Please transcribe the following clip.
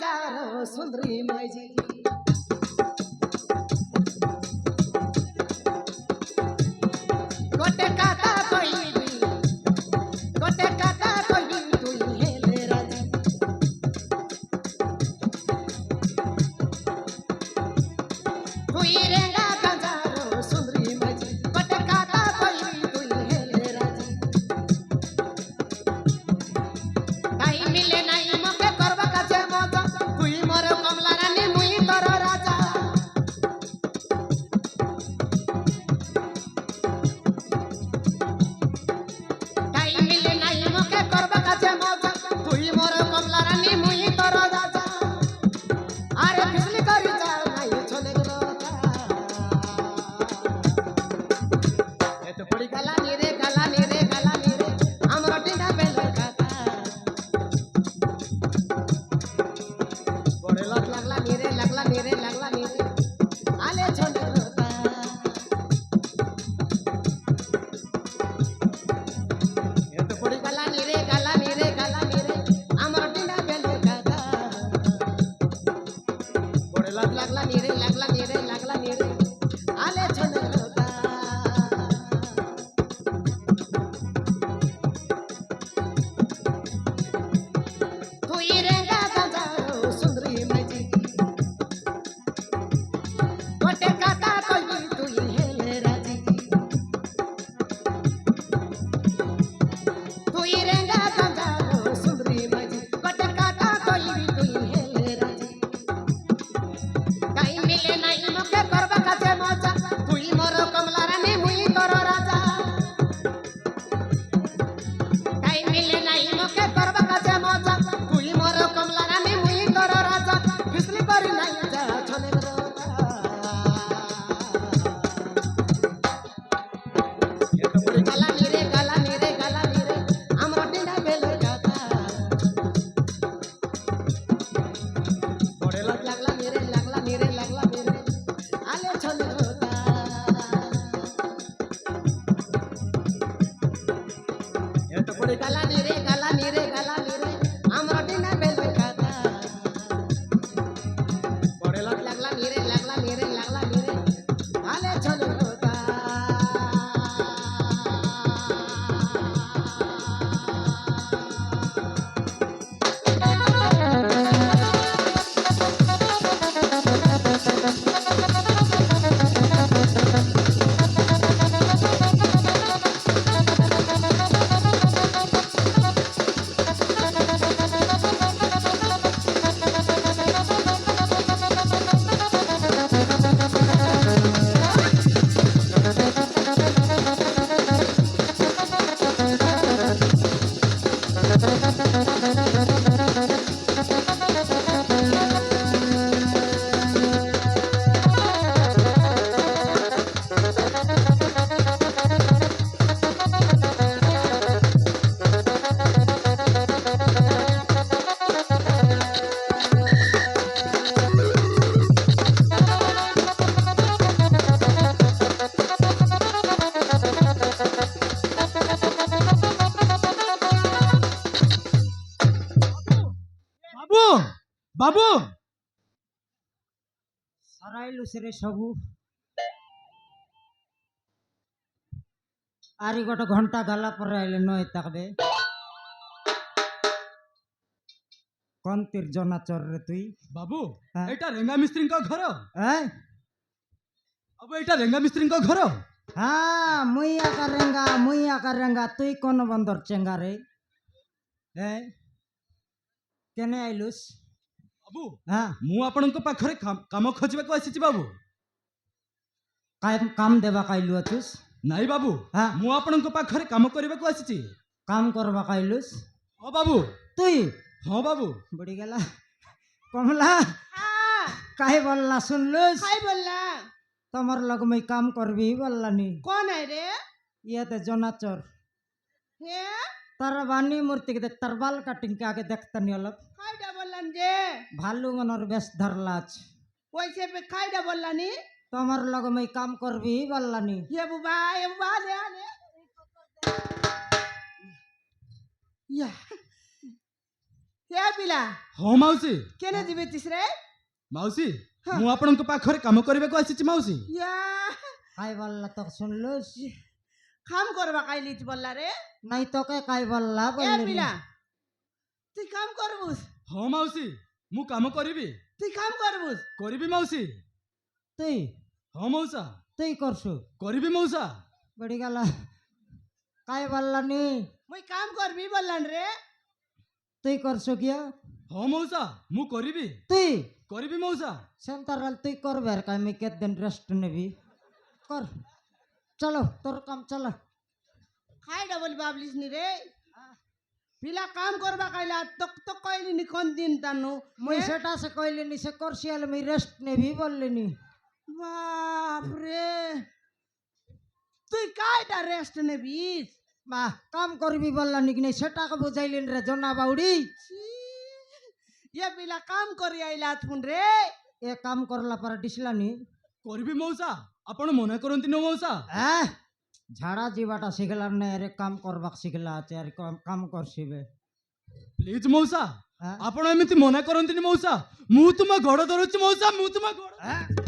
গাজার সুন্দরী মাইজি গোটে কথা কইবি গোটে কথা কইবি তুই হেলে রাজি তুই রেঙ্গা গাজার সুন্দরী মাইজি গোটে কথা কইবি তুই হেলে রাজি তাই মিলে নাই মকে করবা কাছে মজা তুই মোর কমলা রানী মুই তোর রাজা তাই মিলে নাই মকে করবা কাছে মজা তুই মোর কমলা রানী মুই তোর রাজা আরে ফিসলি করি যাও নাই চলে গেল এত পড়ি গালা নিরে আমরা টিনা বেলের কথা বড় লাগ লাগলা নিরে আলে চলে গেল এত পড়ি গালা নিরে আমরা টিনা বেলের কথা বড় লাগ লাগলা নিরে আলে চলে গেল তুই রেঙ্গা গাজার সুন্দরী মাইজি গোটে কথা কইবি তুই হেলে রাজি তুই রেঙ্গা গাজার সুন্দরী মাইজি গোটে কথা কইবি তুই হেলে রাজি তাই মিলে নাই মকে করবা কাছে মজা তুই মোর কমলা রানী মুই তোর রাজা তাই মিলে নাই মকে করবা কাছে মজা তুই মোর কমলা রানী মুই তোর রাজা ফিসলি করি নাই যা চলে গেল এত বড় গালা নিরে আমরা টিনা বেলের কথা বড় লাগ লাগলা নিরে আলে চলে গেল এত বড় গালা নিরে আমরা টিনা বেলের কথা বড় লাগ লাগলা নিরে আলে চলে গেল বাবু সরাইলু সেরে সবু আরি গোটে ঘন্টা গালা পরে আইলে নয় তাকবে কোন তীর জনা চর রে তুই বাবু হ্যাঁ? এটা রেঙ্গা মিস্ত্রিଙ୍କ ঘর হ্যাঁ বাবু এটা রেঙ্গা মিস্ত্রিଙ୍କ ঘর হ্যাঁ মুই আকার রেঙ্গা তুই কোন বন্দর চেঙ্গা রে হ্যাঁ কেনে আইলুস বাবু হ্যাঁ ମୁଁ ଆପଣଙ୍କ ପାଖରେ କାମ ଖୋଜିବାକୁ ଆସିଛି ବାବୁ কাম দেবা কাইলু আছুস ନାଇଁ ବାବୁ হ্যাঁ ମୁଁ ଆପଣଙ୍କ ପାଖରେ କାମ କରିବାକୁ ଆସିଛି কাম করবা কাইলুস ହଁ বাবু তুই ହଁ বাবু বড়ি গেলা কমলা কাই বললা শুনলুস কাই বললা তোমার লগ মই কাম করবি বললানি কোন আই রে ইয়াতে জনাচর হে তার বানি মূর্তি কে দেখ তার বাল কাটিং কে আগে দেখতানি অলপ কাইডা বললান যে ভালু মনর বেশ ধরলাছ ওইসে কাইডা বললানি তোমার লগ মই কাম করবি বললানি হে বুবা লে আলে ইয়া ହେ ପିଲା ହଁ ମାଉସୀ କେନେ ଯିବେ ତିସରେ ମାଉସୀ ହଁ। ମୁଁ ଆପଣଙ୍କ ପାଖରେ କାମ କରିବାକୁ ଆସିଛି ମାଉସୀ ইয়া কাই বললা তো শুনলুস কাম করবা কাইলিছ বললা রে নাই তোকে কাই বললা এ বললি পিলা তুই কাম করবুস ହଁ মাଉସୀ ମୁଁ কাମ କରିବି তুই কাম করবুস କରିବି ମାଉସୀ তুই ହଁ ମଉସା তুই করছু କରିବି মଉসা বেড়ি গেল কাই বললানি মুই কাম করবি বললান রে তুই করছু কিয়া ହଁ মଉসା ମୁଁ କରିବି তুই କରିବି মଉসা সেন্টারাল তুই করবে আর আমি কেদিন রেস্ট নেবি কর চলো তোর কাম চলো খাইডা বলি বাবলিস নি রে পিলা কাম করবা কাইলা তক তক কইলি নি কোন দিন তানু মুই সেটা সে কইলিনি সে করছি আর আমি রেস্ট নেবি বললিনি বাপ রে তুই কাইটা রেস্ট নেবিস বাহ কাম করবি বললানি কি নাই সেটাকে বুঝাইলেন রে জনা বাউড়ি ইয়ে পিলা কাম করি আইলা থুন রে এ কাম করলা পরে ডিসলানি କରିବି মଉসা ଆପଣ মনে କରନ୍ତିନି মଉসା ঝাড়া ଯିବାଟା ଶିଖିଲାର ନାଇଁ ଆରେ କାମ କରବାକ ଶିଖିଲା ଅଛି ଆରେ କାମ କରସିବେ ପ୍ଲିଜ ମଉସା ଆଁ? ଆପଣ ଏମିତି ମନା କରନ୍ତିନି ମଉସା ମୁଁ ତୁମ ଗୋଡ଼ ଧରୁଛି ମଉସା ମୁଁ ତୁମ ଗୋଡ଼